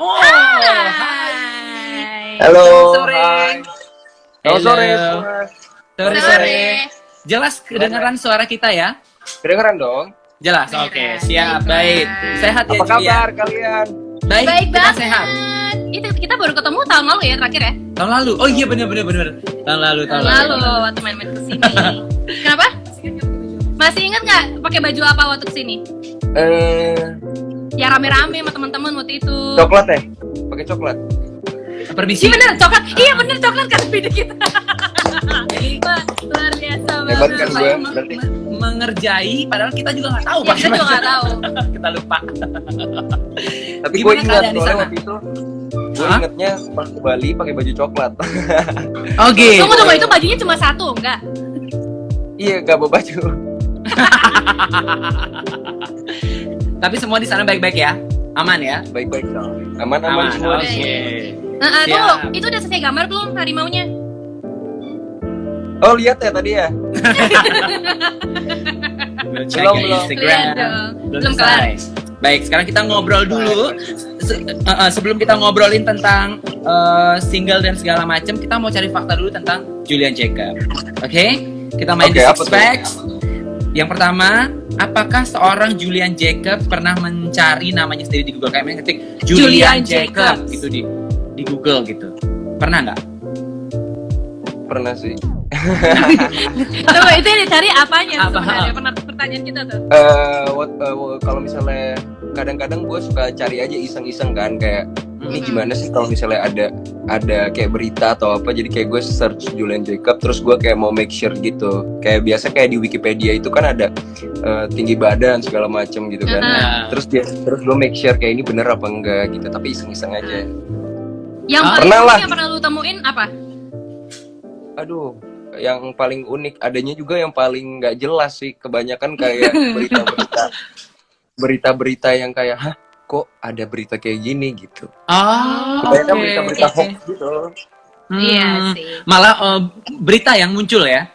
Oh, Hai. Halo, sore. hai. Selamat sore semua. Sore. Jelas kedengaran suara kita ya? Kedengeran dong? Jelas. Kedengeran. Oke, siap. Baiklah. Baik. Sehat ya, Apa Julia? kabar kalian? Baik, Baik kita banget. sehat. Itu kita baru ketemu tahun lalu ya terakhir ya? Tahun lalu. Oh iya benar. Tahun lalu. Tahun lalu waktu main-main kesini. Kenapa? Masih ingat nggak pakai baju apa waktu kesini? Ya rame-rame sama teman-teman waktu itu. Coklat ya? Pakai coklat. Permisi. Iya bener coklat. Iya bener coklat kan video kita. Wah, luar biasa Hebat banget. kan gue? Berarti. Mengerjai padahal kita juga nggak tahu Ya, kita juga nggak tahu. Kita lupa. Tapi gue Gimana ingat keadaan di soalnya sana? waktu itu gue Hah? ingetnya pas ke Bali pakai baju coklat. Oke. Tunggu, itu bajunya cuma satu, enggak? Iya, gak bawa baju. Tapi semua di sana baik-baik ya? Aman ya? Baik-baik dong. Aman-aman semua. Oke. Tunggu, Siap. itu udah selesai gambar belum harimaunya? Oh, lihat ya tadi ya. Belum cek Belum, ya belum. Instagram. Lihat dong. Belum selesai. Baik, sekarang kita ngobrol dulu. Sebelum kita ngobrolin tentang single dan segala macam, kita mau cari fakta dulu tentang Julian Jacob. Oke? Kita main Oke, di apa Six tuh? Facts. Yang pertama, apakah seorang Julian Jacob pernah mencari namanya sendiri di Google? Kayak ngetik Julian Julian Jacob Jacobs. gitu di Google gitu. Pernah nggak? Pernah sih. Tunggu, itu yang dicari apanya Apa? sebenarnya? Pernah pertanyaan kita tuh. Kalau misalnya kadang-kadang gue suka cari aja iseng-iseng kan kayak ini gimana sih kalau misalnya ada kayak berita atau apa, jadi kayak gue search Julian Jacob terus gue kayak mau make sure gitu, kayak biasa kayak di Wikipedia itu kan ada tinggi badan segala macem gitu kan. Nah. Terus gue make sure kayak ini bener apa enggak gitu, tapi iseng-iseng aja. Yang Ah, paling pernah lah. unik yang pernah lu temuin apa? Aduh, yang paling unik adanya juga yang paling nggak jelas sih, kebanyakan kayak berita-berita yang kayak hah kok ada berita kayak gini gitu. Oh, Kebanyakan oke. berita-berita hoax gitu. Iya sih. Malah berita yang muncul ya.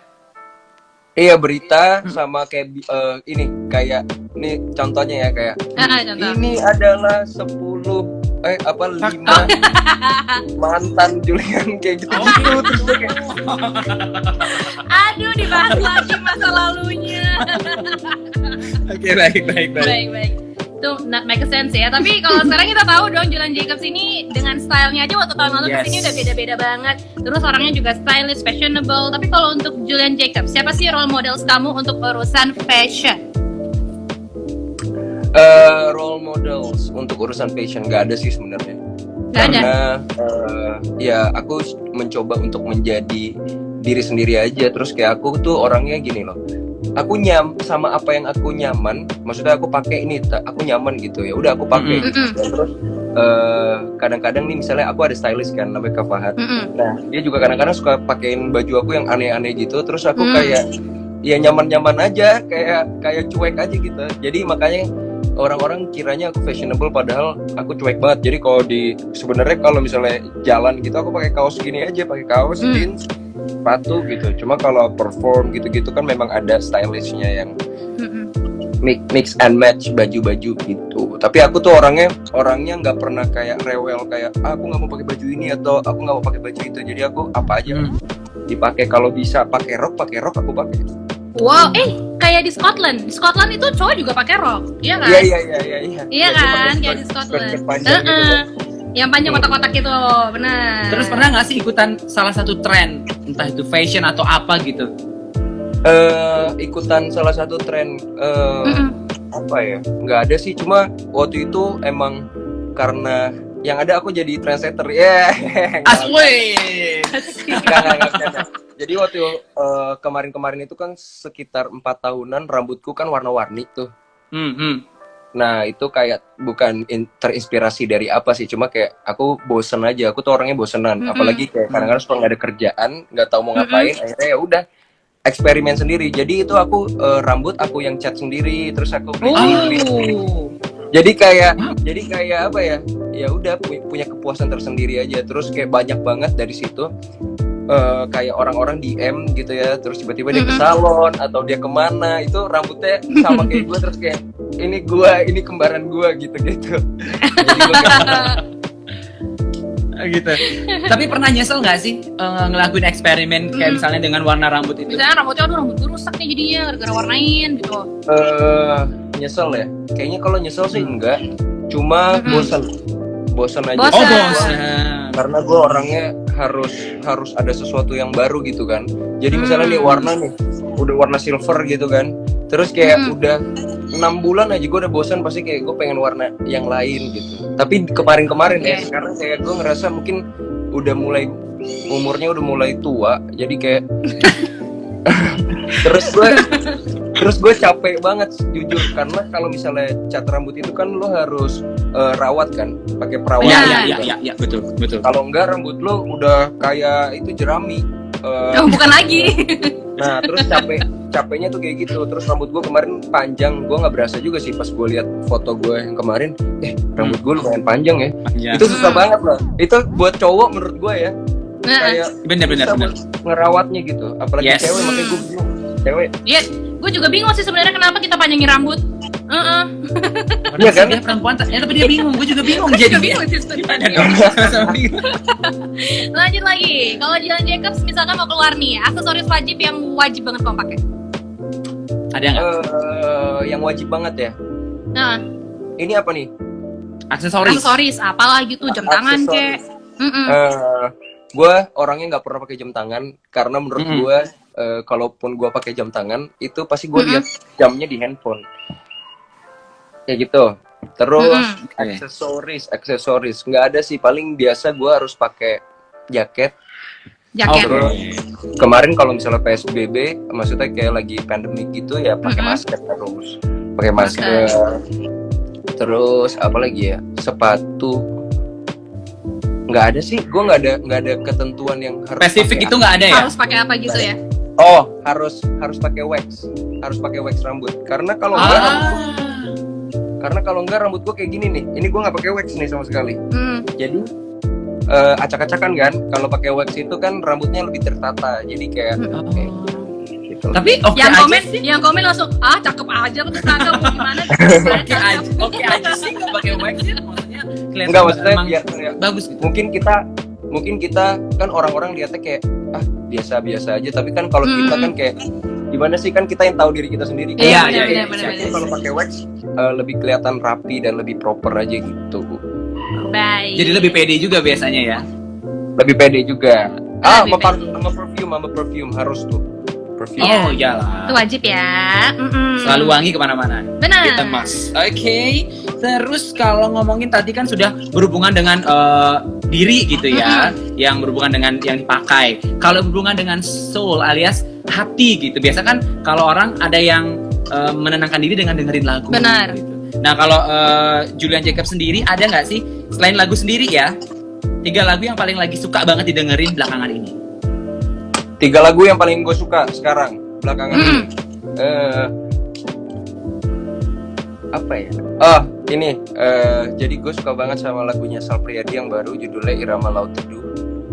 Iya, berita sama kayak ini contohnya ya kayak Contoh. ini adalah 5 mantan Julian kayak gitu. Terus gue kayak Aduh, dibahas lagi masa lalunya. Oke, baik. Baik. Itu not make sense ya. Tapi kalau sekarang kita tahu dong Julian Jacobs ini dengan stylenya aja waktu tahun lalu Yes. kesini udah beda-beda banget. Terus orangnya juga stylish, fashionable. Tapi kalau untuk Julian Jacobs, siapa sih role models kamu untuk urusan fashion? role models untuk urusan fashion nggak ada sih sebenarnya. Gak ada. Karena ya aku mencoba untuk menjadi diri sendiri aja. Terus kayak aku tuh orangnya gini loh, aku sama apa yang aku nyaman, maksudnya aku pakai ini aku nyaman gitu, ya udah aku pakai gitu. Dan terus kadang-kadang nih misalnya aku ada stylist kan namanya Kak Fahad. Nah dia juga kadang-kadang suka pakein baju aku yang aneh-aneh gitu, terus aku kayak ya nyaman-nyaman aja, kayak cuek aja gitu. Jadi makanya orang-orang kiranya aku fashionable padahal aku cuek banget. Jadi kalau sebenarnya kalau misalnya jalan gitu aku pakai kaos gini aja, pakai kaos jeans, sepatu gitu. Cuma kalau perform gitu-gitu kan memang ada stylishnya yang mix and match baju-baju gitu. Tapi aku tuh orangnya nggak pernah kayak rewel kayak aku nggak mau pakai baju ini atau aku nggak mau pakai baju itu. Jadi aku apa aja dipakai, kalau bisa pakai rok aku pakai. Wow, kayak di Scotland. Di Scotland itu cowok juga pakai rok, iya kan? Iya. Iya Ya, kan, dia pakai kayak di skirt Scotland. panjang gitu kan. Yang panjang kotak-kotak itu, benar. Terus pernah nggak sih ikutan salah satu tren, entah itu fashion atau apa gitu? Ikutan salah satu tren apa ya? Nggak ada sih, cuma waktu itu emang karena yang ada aku jadi trendsetter ya. Aswe. Nggak. Jadi waktu kemarin itu kan sekitar 4 tahunan rambutku kan warna-warni tuh. Nah itu kayak bukan terinspirasi dari apa sih, cuma kayak aku bosen aja. Aku tuh orangnya bosenan, apalagi kayak kadang-kadang suka nggak ada kerjaan, nggak tahu mau ngapain. Akhirnya ya udah eksperimen sendiri. Jadi itu aku rambut aku yang cat sendiri, terus aku beli. Jadi kayak apa ya? Ya udah punya kepuasan tersendiri aja. Terus kayak banyak banget dari situ. Kayak orang-orang DM gitu ya, terus tiba-tiba dia ke salon atau dia kemana, itu rambutnya sama kayak gue, terus kayak ini kembaran gue gitu. Jadi gue kayak Gitu. Tapi pernah nyesel nggak sih ngelakuin eksperimen kayak misalnya dengan warna rambut itu? Misalnya rambutnya, aduh rambut gue rusak nih jadinya gara-gara warnain gitu. Nyesel ya? Kayaknya kalau nyesel sih enggak. Cuma bosan aja. Bosan. Oh bosan. Karena gue orangnya harus ada sesuatu yang baru gitu kan. Jadi misalnya nih warna nih, udah warna silver gitu kan. Terus kayak udah 6 bulan aja gue udah bosan, pasti kayak gue pengen warna yang lain gitu. Tapi kemarin-kemarin ya, sekarang kayak gue ngerasa mungkin udah mulai umurnya udah mulai tua, jadi kayak terus gue capek banget jujur, karena kalau misalnya cat rambut itu kan lo harus rawat kan, pakai perawat. Iya, betul. Kalau enggak rambut lo udah kayak itu jerami. Bukan lagi. Nah terus capeknya tuh kayak gitu. Terus rambut gue kemarin panjang, gue nggak berasa juga sih pas gue lihat foto gue yang kemarin. Rambut gue lumayan panjang ya. Itu susah banget loh. Itu buat cowok menurut gue ya. Kayak bener. ngerawatnya gitu. Apalagi cewek, makanya gue bingung. Cewek. Iya, gue juga bingung sih sebenarnya kenapa kita panjangin rambut. Iya kan? Dia perempuan, tapi dia bingung. Gue juga bingung jadi. Lanjut lagi, kalau Julian Jacobs misalkan mau keluar nih, aksesoris wajib yang wajib banget kamu pakai. Ada nggak? Yang wajib banget ya. Nah, ini apa nih? aksesoris apalah gitu, jam tangan kek. Gue orangnya nggak pernah pakai jam tangan karena menurut gue kalaupun gue pakai jam tangan itu pasti gue lihat jamnya di handphone. Kayak gitu. Terus aksesoris nggak ada sih, paling biasa gue harus pakai jaket. Terus kemarin kalau misalnya PSBB, maksudnya kayak lagi pandemi gitu ya pakai masker terus, pakai masker. Terus apa lagi ya, sepatu. Nggak ada sih, gue nggak ada ketentuan yang harus spesifik itu nggak ada ya. Harus pakai apa gitu ya? Oh, harus pakai wax rambut. Karena kalau enggak rambut gue kayak gini nih. Ini gue nggak pakai wax nih sama sekali. Jadi acak-acakan kan. Kalau pakai wax itu kan rambutnya lebih tertata. Jadi kayak gitu. Tapi yang komen langsung cakep aja terus kagak mau gimana? Oke aja sih nggak pakai wax ya. Maksudnya kelihatan enggak, maksudnya biar bagus gitu. Mungkin kita kan orang-orang lihatnya kayak biasa-biasa aja, tapi kan kalau kita kan kayak gimana sih, kan kita yang tahu diri kita sendiri kan. Iya. Kalau pakai wax lebih kelihatan rapi dan lebih proper aja gitu. Baik. Jadi lebih pede juga biasanya ya. Lebih pede juga. Lebih Sama perfume harus tuh. Perfume. Oh iyalah. Itu wajib ya. Selalu wangi kemana-mana. Benar. Kita mas. Oke. Terus kalau ngomongin tadi kan sudah berhubungan dengan diri gitu ya, yang berhubungan dengan yang dipakai. Kalau berhubungan dengan soul alias hati gitu, biasa kan kalau orang ada yang menenangkan diri dengan dengerin lagu. Benar. Gitu. Nah kalau Julian Jacobs sendiri ada nggak sih selain lagu sendiri ya, 3 lagu yang paling lagi suka banget didengerin belakangan ini? 3 lagu yang paling gue suka sekarang belakangan ini. Apa ya? Ini jadi gue suka banget sama lagunya Sal Priadi yang baru, judulnya Irama Laut Teduh.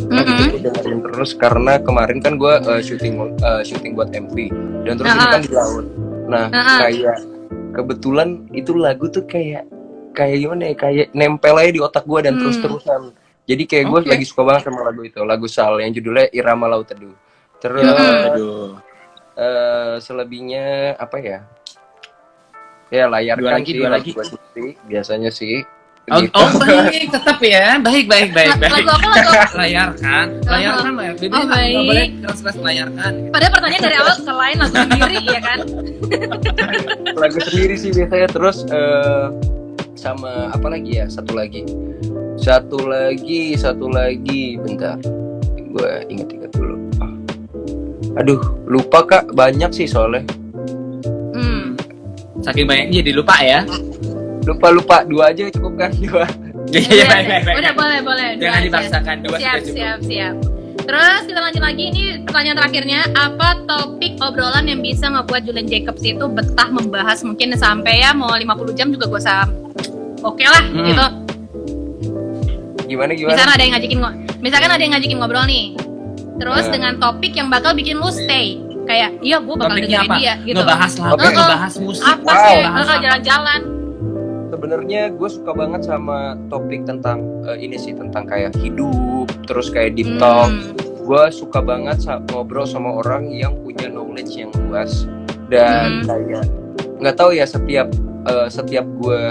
Itu gue dengerin terus karena kemarin kan gue syuting buat MV dan terus ini kan di laut. Nah kayak kebetulan itu lagu tuh kayak gimana ya, kayak nempel aja di otak gue dan terus-terusan. Jadi kayak gue lagi suka banget sama lagu itu, lagu Sal yang judulnya Irama Laut Teduh. Terus selebihnya apa ya? Ya layarkan dua lagi. Biasanya sih. Gitu. Baik, tetap ya. Baik. Lagu apa? Layarkan. Jadi nggak boleh keras-keras layarkan. Padahal pertanyaan dari awal selain lagu sendiri ya kan? Lagu sendiri sih biasanya. Terus sama apa lagi ya? Satu lagi. Bentar. Gue ingat dulu. Aduh, lupa Kak. Banyak sih soalnya. Saking banyaknya jadi lupa ya. Lupa 2 aja cukup kan? 2. Iya, baik. Udah boleh. Jangan dipaksakan, 2 Siap. Terus kita lanjut lagi, ini pertanyaan terakhirnya, apa topik obrolan yang bisa ngebuat Julian Jacobs itu betah membahas mungkin sampai ya mau 50 jam juga gue oke lah gitu. Gimana? Misalkan ada yang ngajakin ngobrol nih. Terus dengan topik yang bakal bikin lu stay. Kayak, iya gue bakal topiknya dengerin apa? dia gitu. Ngebahas lagu, ngebahas musik. Apa sih? Jalan-jalan. Sebenarnya gue suka banget sama topik tentang ini sih, tentang kayak hidup, terus kayak deep talk. Gue suka banget ngobrol sama orang yang punya knowledge yang luas, dan kayak nggak tahu ya, setiap gue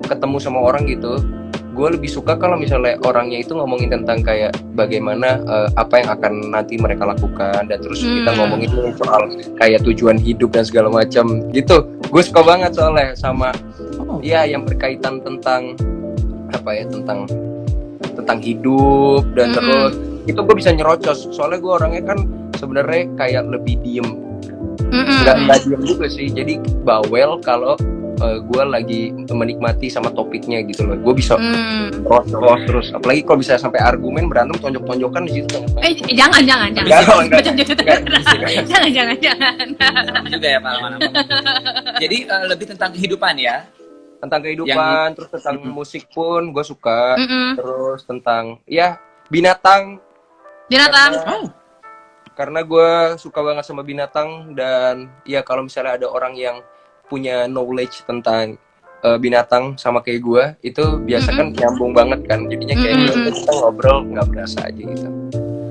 ketemu sama orang gitu, gue lebih suka kalau misalnya orangnya itu ngomongin tentang kayak bagaimana apa yang akan nanti mereka lakukan, dan terus kita ngomongin soal kayak tujuan hidup dan segala macam gitu. Gue suka banget soalnya sama ya yang berkaitan tentang apa ya, tentang hidup, dan terus itu gue bisa nyerocos, soalnya gue orangnya kan sebenarnya kayak lebih diem, nggak diem juga sih, jadi bawel kalau gue lagi menikmati sama topiknya gitu loh. Gue bisa terus, apalagi kalau bisa sampai argumen, berantem, tonjok-tonjokan di situ. Jangan. Jangan. Juga ya pengalaman. Jadi lebih tentang kehidupan ya. Tentang kehidupan, terus tentang musik pun gue suka, terus tentang ya binatang. Karena gue suka banget sama binatang, dan ya kalau misalnya ada orang yang punya knowledge tentang binatang sama kayak gue, itu biasa kan nyambung banget kan, jadinya kayak kita ngobrol nggak berasa aja gitu.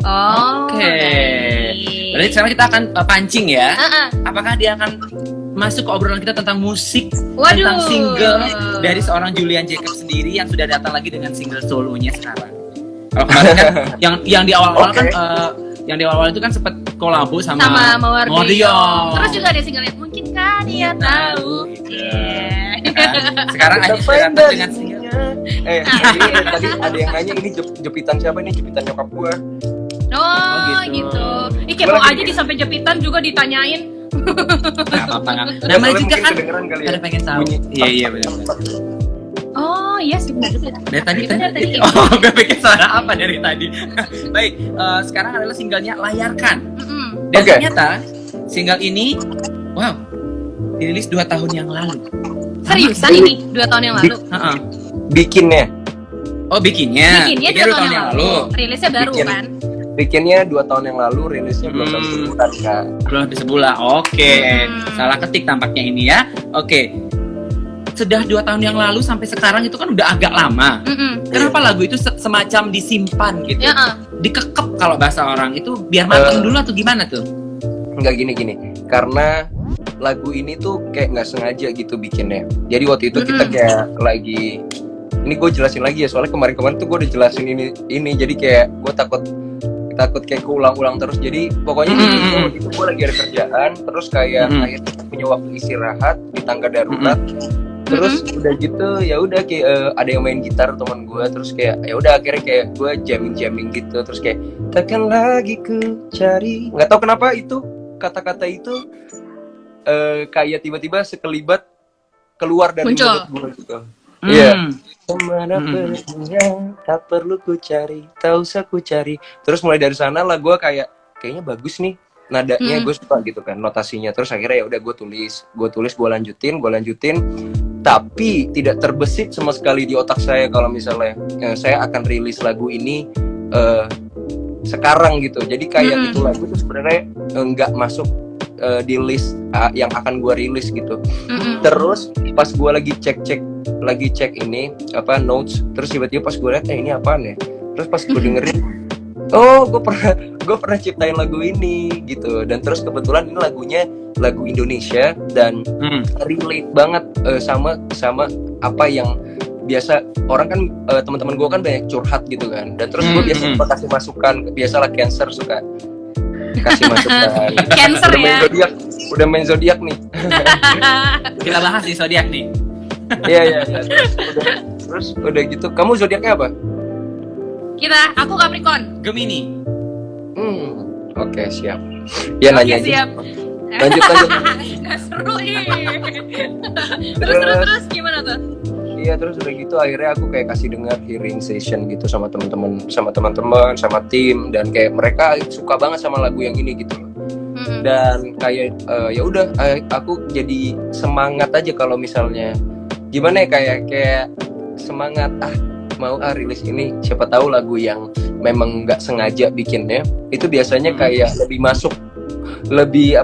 Oke. Berarti sekarang kita akan pancing ya. Apakah dia akan masuk ke obrolan kita tentang musik, tentang single dari seorang Julian Jacob sendiri yang sudah datang lagi dengan single solonya sekarang. Kalau kemarin kan yang di awal-awal kan yang di awal itu kan sempat kolabo sama Mordion. Terus juga ada single mungkin kan dia tahu. Sekarang aja sudah datang dengan single. Tadi ada yang nanya ini jepitan siapa, ini jepitan nyokap gue. Oh gitu. Kepo aja di sampai jepitan juga ditanyain. Namanya juga kan ada pengen tahu. Iya benar. Oh iya sih, benar juga. Dari tadi. Oh, gue pikir suara apa dari tadi. Baik, sekarang adalah singlenya Layarkan. Dan ternyata single ini, wow, dirilis 2 tahun yang lalu. Seriusan ini 2 tahun yang lalu? Bikinnya? Oh bikinnya 2 tahun yang lalu. Rilisnya baru kan? Bikinnya 2 tahun yang lalu, rilisnya belum sampai sebulan kan? Belum sampai sebulan, oke. Salah ketik tampaknya ini ya. Oke. Sudah 2 tahun yang lalu sampai sekarang itu kan udah agak lama. Kenapa lagu itu semacam disimpan gitu? Dikekep kalau bahasa orang itu biar mateng dulu atau gimana tuh? Enggak, gini. Karena lagu ini tuh kayak nggak sengaja gitu bikinnya. Jadi waktu itu kita kayak lagi, ini gue jelasin lagi ya, soalnya kemarin tuh gue udah jelasin ini jadi kayak gue takut kayak keulang-ulang terus. Jadi pokoknya waktu itu gue lagi ada kerjaan, terus kayak akhirnya punya waktu istirahat di tangga darurat. Terus udah gitu ya udah kayak ada yang main gitar teman gue, terus kayak ya udah akhirnya kayak gue jamming gitu, terus kayak takkan lagi ku cari, nggak tahu kenapa itu kata-kata itu kayak tiba-tiba sekelibat keluar dari mulut gue gitu. Iya. Kemana perginya tak perlu ku cari, tak usah ku cari. Terus mulai dari sana lah gue kayaknya bagus nih nadanya, gue suka gitu kan, notasinya. Terus akhirnya ya udah gue lanjutin, tapi tidak terbesit sama sekali di otak saya kalau misalnya saya akan rilis lagu ini sekarang gitu. Jadi kayak itu lagu itu sebenarnya nggak masuk di list yang akan gue rilis gitu. Terus pas gue lagi cek ini apa notes, terus tiba-tiba pas gue lihat ini apaan ya, terus pas gue dengerin gue pernah ciptain lagu ini gitu. Dan terus kebetulan ini lagu Indonesia dan relate banget sama apa yang biasa orang kan, teman-teman gue kan banyak curhat gitu kan, dan terus gue biasa kasih masukan, biasalah Cancer suka kasih masukan. Cancer ya. Udah main zodiak nih. Kita bahas di zodiak nih. Iya. Terus udah gitu. Kamu zodiaknya apa? Aku Capricorn. Gemini. Oke, siap. Ya nanya aja. Siap. Lanjut. Gak seru nih. Terus gimana tuh? Iya, terus udah gitu akhirnya aku kayak kasih dengar hearing session gitu sama teman-teman, sama tim, dan kayak mereka suka banget sama lagu yang ini gitu. Dan kayak ya udah aku jadi semangat aja kalau misalnya gimana ya, kayak semangat mau rilis ini, siapa tahu lagu yang memang nggak sengaja bikinnya itu biasanya kayak lebih masuk, lebih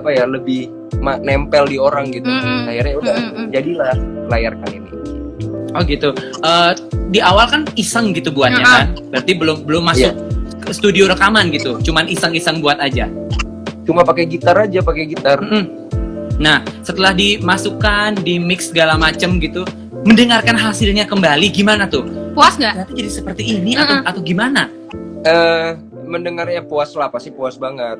nempel di orang gitu. Akhirnya udah jadilah Layarkan ini. Oh gitu. Di awal kan iseng gitu buatnya kan. Berarti belum masuk ke studio rekaman gitu. Cuman iseng-iseng buat aja. Cuma pakai gitar aja, pakai gitar. Nah, setelah dimasukkan, di mix segala macem gitu, mendengarkan hasilnya kembali gimana tuh? Puas nggak? Ternyata jadi seperti ini atau gimana? Mendengarnya puas lah, pasti puas banget.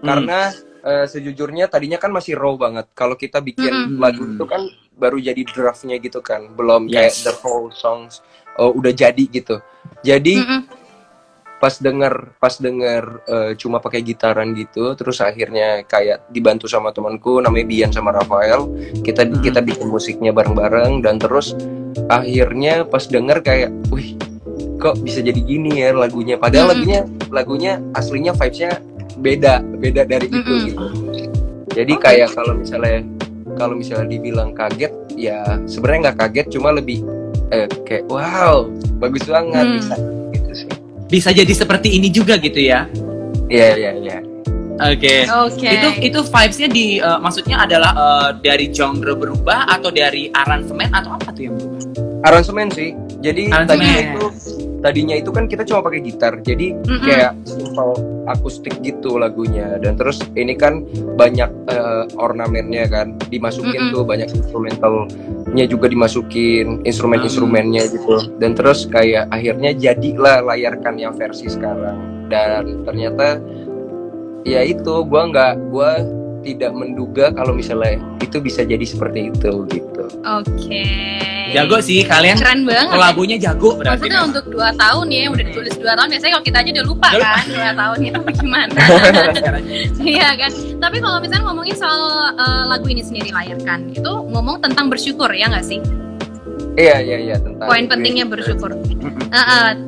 Karena sejujurnya tadinya kan masih raw banget. Kalau kita bikin lagu itu kan baru jadi draftnya gitu kan, belum kayak the whole songs udah jadi gitu. Jadi pas denger cuma pakai gitaran gitu, terus akhirnya kayak dibantu sama temanku namanya Bian sama Rafael, kita bikin musiknya bareng-bareng, dan terus akhirnya pas denger kayak, wih kok bisa jadi gini ya lagunya, padahal lagunya aslinya vibes-nya beda dari itu gitu. Jadi kayak kalau misalnya dibilang kaget, ya sebenarnya nggak kaget, cuma lebih kayak wow bagus banget bisa gitu sih. Bisa jadi seperti ini juga gitu ya? Iya. Oke. Itu vibes-nya maksudnya adalah dari genre berubah atau dari aransemen atau apa tuh yang berubah? Aransemen sih. Jadi tadinya itu kan kita cuma pakai gitar, jadi kayak simple akustik gitu lagunya, dan terus ini kan banyak ornamennya kan dimasukin tuh, banyak instrumentalnya juga dimasukin, instrumennya gitu, dan terus kayak akhirnya jadilah Layarkan yang versi sekarang. Dan ternyata ya itu gua tidak menduga kalau misalnya itu bisa jadi seperti itu gitu. Oke. Jago sih kalian. Keren banget. Lagunya jago berarti. Maksudnya untuk 2 tahun ya, udah ditulis 2 tahun. Biasanya kalau kita aja udah lupa kan 2 tahun itu gimana. Iya kan. Tapi kalau misalnya ngomongin soal lagu ini sendiri, Layarkan, itu ngomong tentang bersyukur ya nggak sih? Iya tentang poin pentingnya bersyukur.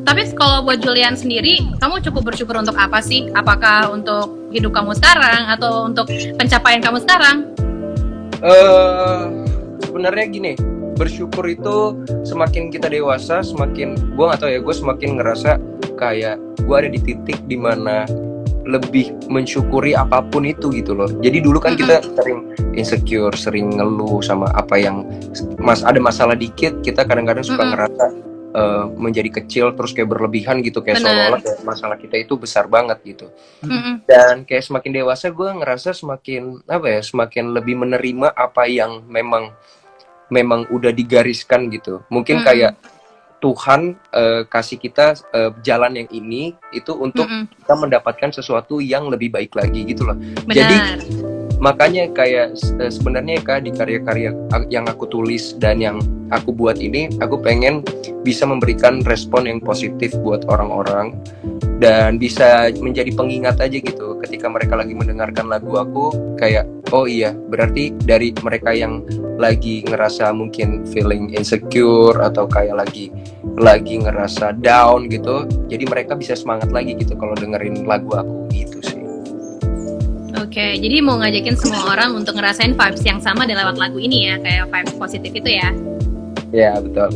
Tapi kalau buat Julian sendiri, kamu cukup bersyukur untuk apa sih? Apakah untuk hidup kamu sekarang atau untuk pencapaian kamu sekarang? Sebenarnya gini, bersyukur itu semakin kita dewasa, semakin gue semakin ngerasa kayak gue ada di titik dimana lebih mensyukuri apapun itu gitu loh. Jadi dulu kan kita sering insecure, sering ngeluh sama apa yang ada masalah dikit, kita kadang-kadang suka ngerasa menjadi kecil, terus kayak berlebihan gitu, kayak seolah-olah kayak masalah kita itu besar banget gitu. Dan kayak semakin dewasa gue ngerasa semakin lebih menerima apa yang memang udah digariskan gitu. Mungkin kayak Tuhan kasih kita jalan yang ini itu untuk kita mendapatkan sesuatu yang lebih baik lagi gitu loh. Benar. Jadi makanya kayak sebenarnya Kak, di karya-karya yang aku tulis dan yang aku buat ini, aku pengen bisa memberikan respon yang positif buat orang-orang dan bisa menjadi pengingat aja gitu ketika mereka lagi mendengarkan lagu aku, kayak oh iya berarti dari mereka yang lagi ngerasa mungkin feeling insecure atau kayak lagi ngerasa down gitu, jadi mereka bisa semangat lagi gitu kalau dengerin lagu aku gitu sih. Oke, jadi mau ngajakin semua orang untuk ngerasain vibes yang sama dan lewat lagu ini ya, kayak vibes positif itu ya. Ya betul.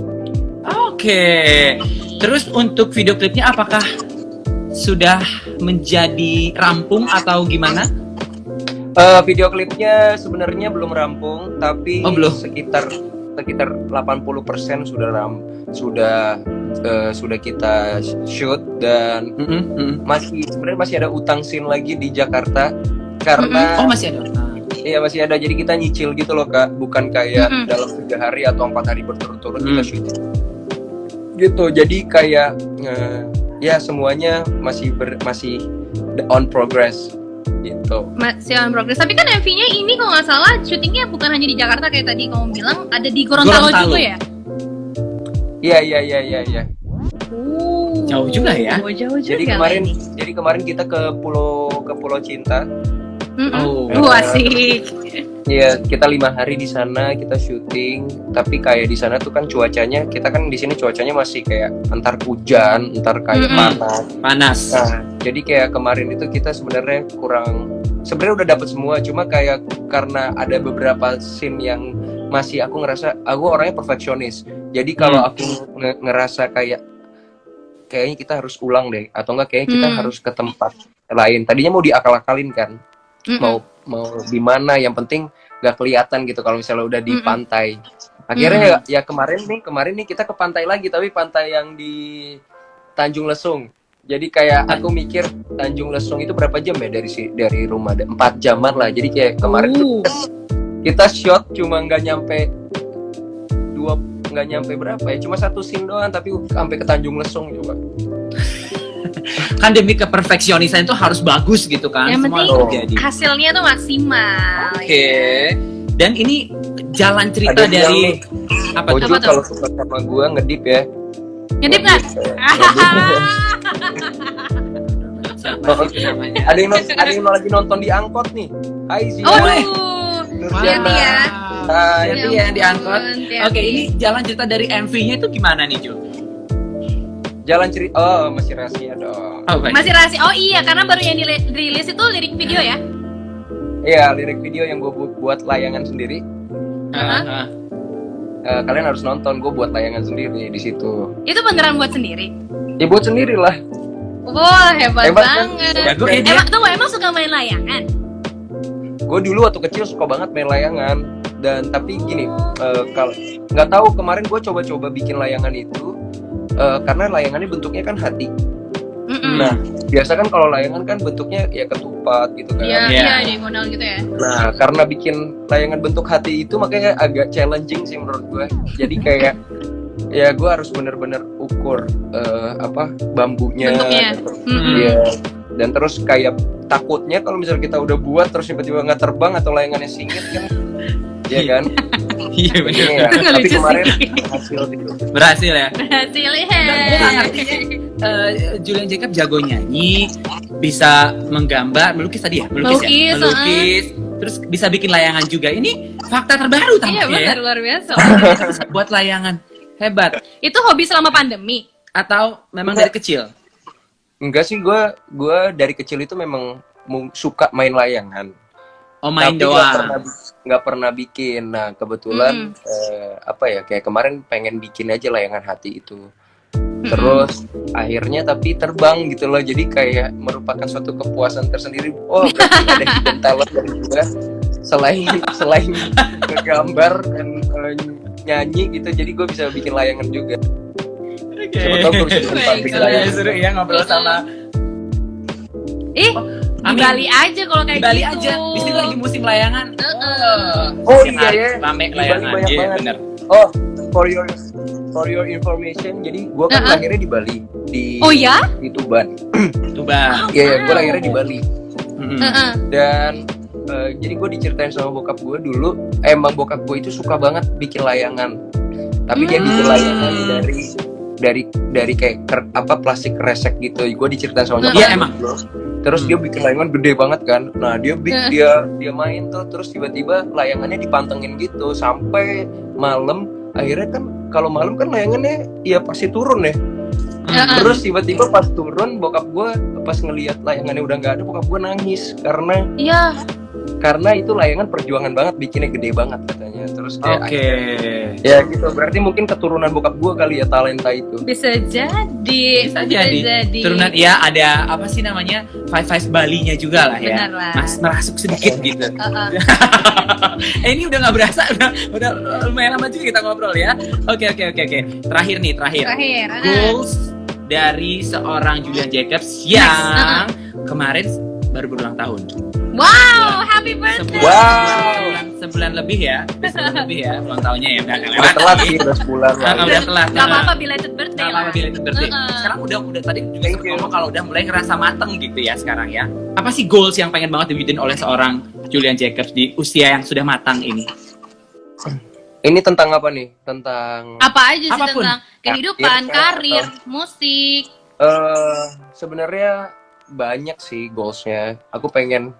Oke. Terus untuk video klipnya apakah sudah menjadi rampung atau gimana? Video klipnya sebenarnya belum rampung, tapi belum. sekitar 80% sudah kita shoot, dan masih ada utang scene lagi di Jakarta karena masih ada. Iya masih ada, jadi kita nyicil gitu loh Kak, bukan kayak dalam 3 hari atau 4 hari berturut-turut kita shoot gitu. Jadi kayak ya semuanya masih on progress gitu. Masih on progress. Tapi kan MV-nya ini kalau nggak salah syutingnya bukan hanya di Jakarta kayak tadi kamu bilang, ada di Gorontalo juga ya? Iya. Jauh juga ya. Jauh jadi kemarin kita ke Pulau Cinta. Asik. Iya, kita 5 hari di sana kita syuting, tapi kayak di sana tuh kan cuacanya, kita kan di sini cuacanya masih kayak entar hujan, entar kayak panas. Nah, jadi kayak kemarin itu kita sebenarnya udah dapet semua, cuma kayak karena ada beberapa scene yang masih aku ngerasa aku orangnya perfeksionis. Jadi kalau aku ngerasa kayaknya kita harus ulang deh, atau enggak kayaknya kita harus ke tempat lain. Tadinya mau diakal-akalin kan. Mau di mana, yang penting gak kelihatan gitu kalau misalnya udah di pantai. Akhirnya ya kemarin nih kita ke pantai lagi, tapi pantai yang di Tanjung Lesung. Jadi kayak aku mikir Tanjung Lesung itu berapa jam ya dari rumah? 4 jaman lah. Jadi kayak kemarin tuh kita shot cuma nggak nyampe berapa ya? Cuma 1 scene doang, tapi sampai ke Tanjung Lesung coba. Kan demi keperfeksionisan itu harus bagus gitu kan. Yang Semua penting terjadi. hasilnya tuh maksimal. Oke. Dan ini jalan cerita Ada bilang dari nih, apa Ojo tuh? kalau suka sama gua ngedip ya. Ngedip nggak? Siapa sih namanya? Ada yang lagi nonton di angkot nih. Hai Zia. Oh, Hai. hati-hati ya. Hati-hati ya yang diangkut. Hati-hati. Oke, ini jalan cerita dari MV-nya itu gimana nih, Jul? Jalan cerita. Oh, masih rahasia dong. Oh, baik. Masih rahasia. Oh iya, karena baru yang dirilis itu lirik video ya. Iya, lirik video yang gue buat layangan sendiri. Ah. Kalian harus nonton, gue buat layangan sendiri di situ. Itu beneran buat sendiri. Ya buat sendiri lah. Wah, hebat Hebat kan? banget. Jago ya dia. Emang suka main layangan? Gue dulu waktu kecil suka banget main layangan. Dan tapi gini, kalau nggak tahu kemarin gue coba-coba bikin layangan itu karena layangannya bentuknya kan hati. Nah, biasa kan kalau layangan kan bentuknya ya ketupat gitu kan. Iya, Iya. iya, diagonal gitu ya. Nah, karena bikin layangan bentuk hati itu makanya agak challenging sih menurut gue. Jadi kayak ya gue harus bener-bener ukur bambunya. Bentuknya. Iya. Dan terus kayak takutnya kalau misalnya kita udah buat terus tiba-tiba nggak terbang atau layangannya singit kan, ya kan? Iya benar. Iya. Tapi Lucu kemarin sih. hasil itu. Berhasil ya. Berhasil ya. Gue nggak ngerti Julian Jacob jago nyanyi, bisa menggambar, melukis tadi ya, melukis, terus bisa bikin layangan juga. Ini fakta terbaru Iya tampaknya benar, ya. luar biasa. Buat layangan, hebat. Itu hobi selama pandemi. Atau memang dari kecil? Enggak sih, gue dari kecil itu memang suka main layangan. Oh main Tapi doang. nggak pernah bikin. Nah kebetulan kayak kemarin pengen bikin aja layangan hati itu. Terus akhirnya tapi terbang gitu loh. Jadi kayak merupakan suatu kepuasan tersendiri. Oh berarti ada hidden talent dari gue. Selain ngegambar dan nyanyi gitu. Jadi gue bisa bikin layangan juga. Oke. Siapa tahu gue bisa bikin pabrik layangan. Seru ya ngobrol sama. Di Amin. Bali aja kalau kayak Di Bali gitu. aja. Di sini lagi musim layangan. Oh Musim iya ya. Rame Di Bali layangan. banyak Iya banget. bener. Oh, for your information, jadi gue kan lahirnya di Bali, Oh ya? di Tuban. Tuba. Iya, gue lahirnya di Bali. Mm-mm. Dan jadi gue diceritain sama bokap gue dulu, emang bokap gue itu suka banget bikin layangan. Tapi dia bikin layangan dari kayak plastik kresek gitu. Gue diceritain sama bokap. Iya, emang. Terus dia bikin layangan gede banget kan. Nah dia dia main tuh, terus tiba-tiba layangannya dipantengin gitu sampai malam. Akhirnya kan kalau malam kan layangannya ya pasti turun ya. Terus tiba-tiba pas turun bokap gue pas ngelihat layangannya udah nggak ada, bokap gue nangis karena itu layangan perjuangan banget, bikinnya gede banget katanya. Terus kayak Oke. ya gitu, berarti mungkin keturunan bokap gue kali ya talenta itu. Bisa jadi. Bisa jadi. Turunan ya ada apa sih namanya? Five Bali-nya juga lah ya. Benar lah. Mas merasuk sedikit gitu. Ini udah nggak berasa, udah lumayan lama juga kita ngobrol ya. Oke. Terakhir. Goals dari seorang Julian Jacobs yang kemarin baru berulang tahun. Wow, happy birthday. Sebulan lebih ya. Sebulan lebih ya ulang tahunnya ya. Udah telat sih, udah sebulan lah. Udah telat. Gak apa-apa belated birthday Gak apa-apa lah. belated birthday. Sekarang udah tadi juga Thank sempat you. ngomong kalau udah mulai ngerasa mateng gitu ya sekarang ya. Apa sih goals yang pengen banget diwujudin oleh seorang Julian Jacobs di usia yang sudah matang ini? Ini tentang apa nih? Tentang Apa aja sih Apapun. tentang kehidupan, karir, musik. sebenarnya banyak sih goalsnya. Aku pengen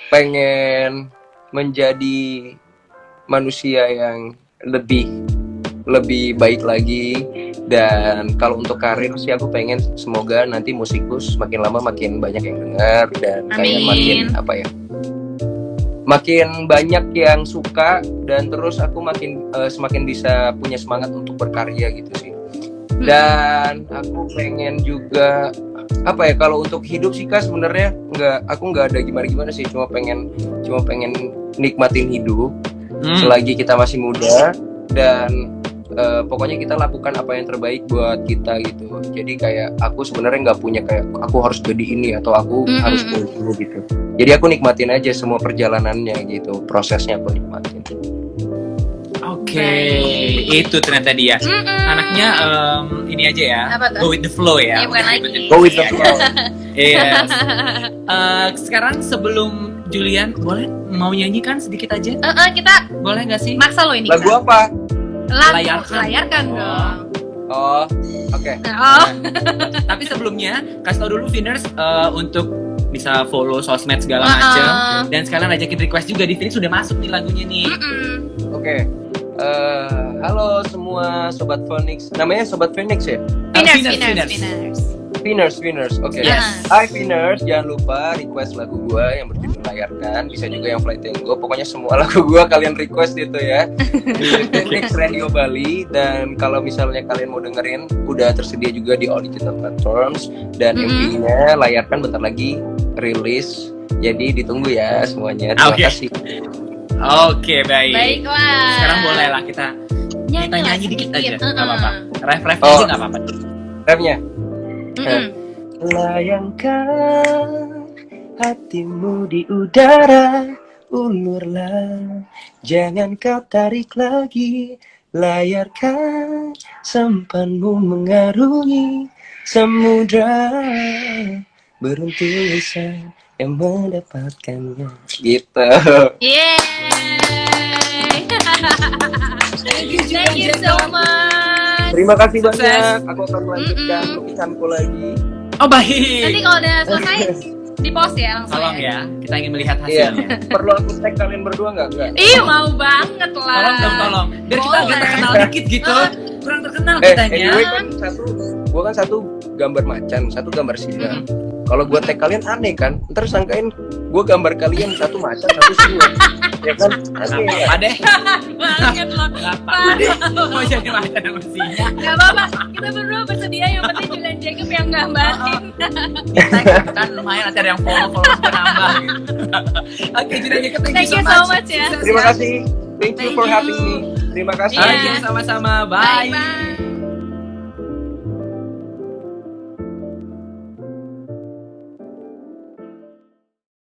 pengen menjadi manusia yang lebih baik lagi. Dan kalau untuk karir sih aku pengen semoga nanti musikus makin lama makin banyak yang dengar dan kayak Amin. makin banyak yang suka, dan terus aku semakin bisa punya semangat untuk berkarya gitu sih. Dan aku pengen juga kalau untuk hidup sih Kak, sebenarnya aku nggak ada gimana sih, cuma pengen nikmatin hidup selagi kita masih muda, dan pokoknya kita lakukan apa yang terbaik buat kita gitu. Jadi kayak aku sebenarnya nggak punya kayak aku harus jadi ini atau aku harus ini gitu. Jadi aku nikmatin aja semua perjalanannya gitu, prosesnya aku nikmatin. Oke, itu ternyata dia. Anaknya ini aja ya, Apa tuh? go with the flow ya. Iya, bukan lagi. Go with the flow. Yes. Sekarang sebelum Julian, boleh mau nyanyikan sedikit aja? Kita Boleh nggak sih? maksa lo ini. Lagu Kak. apa? Layarkan Oh. dong. Oh, oke. Oh. Tapi sebelumnya, kasih tau dulu Viners untuk bisa follow sosmed segala macam. Dan sekalian ajakin request juga di sini sudah masuk nih lagunya nih. Oke. Halo semua Sobat Phoenix. Namanya Sobat Phoenix ya? Winners. Oke. Yes. Hai Winners, jangan lupa request lagu gua yang berjudul Layarkan. Bisa juga yang Fly Tango. Pokoknya semua lagu gua kalian request itu ya. Di Phoenix Radio Bali. Dan kalau misalnya kalian mau dengerin, udah tersedia juga di all digital platforms. Dan MV-nya Layarkan bentar lagi rilis. Jadi ditunggu ya semuanya. Terima kasih. Oke, baik. Baiklah. Sekarang boleh lah kita nyanyi dikit aja. Nggak apa-apa. Ref aja nggak apa-apa. Refnya. Layangkan hatimu di udara, ulurlah, jangan kau tarik lagi. Layarkan sampanmu mengarungi samudra, beruntung lisan yang mendapatkannya. Gitu. Yeay. Thank you so much. Terima kasih Sukses. banyak. Aku akan melanjutkan lukisanku lagi. Oh, baik. Nanti kalau udah selesai di post ya langsung. Tolong ya, kita ingin melihat Iya. hasilnya. Perlu aku tag kalian berdua nggak? Ih, mau banget lah. Tolong dong, tolong. Biar kita agak Boleh. terkenal dikit gitu. Kurang terkenal Anyway kitanya. kan gua kan satu gambar macan, satu gambar singa. Kalau gua tag kalian aneh kan, ntar sangkain gua gambar kalian satu macan, satu singa. Ya kan? Aneh ya? Apa deh? Banget loh. Nggak apa-apa deh. Mau jadi macan sama singa. Gak apa-apa, kita berdua bersedia, yang penting Julian Jacob yang gambarin. Kita kan lumayan nanti ada yang follow juga nambah gitu. Oke, Julian Jacob, Thank you so much ya. Terima kasih. Thank you for having me. Terima kasih. Ayo sama-sama. Bye. Bye-bye.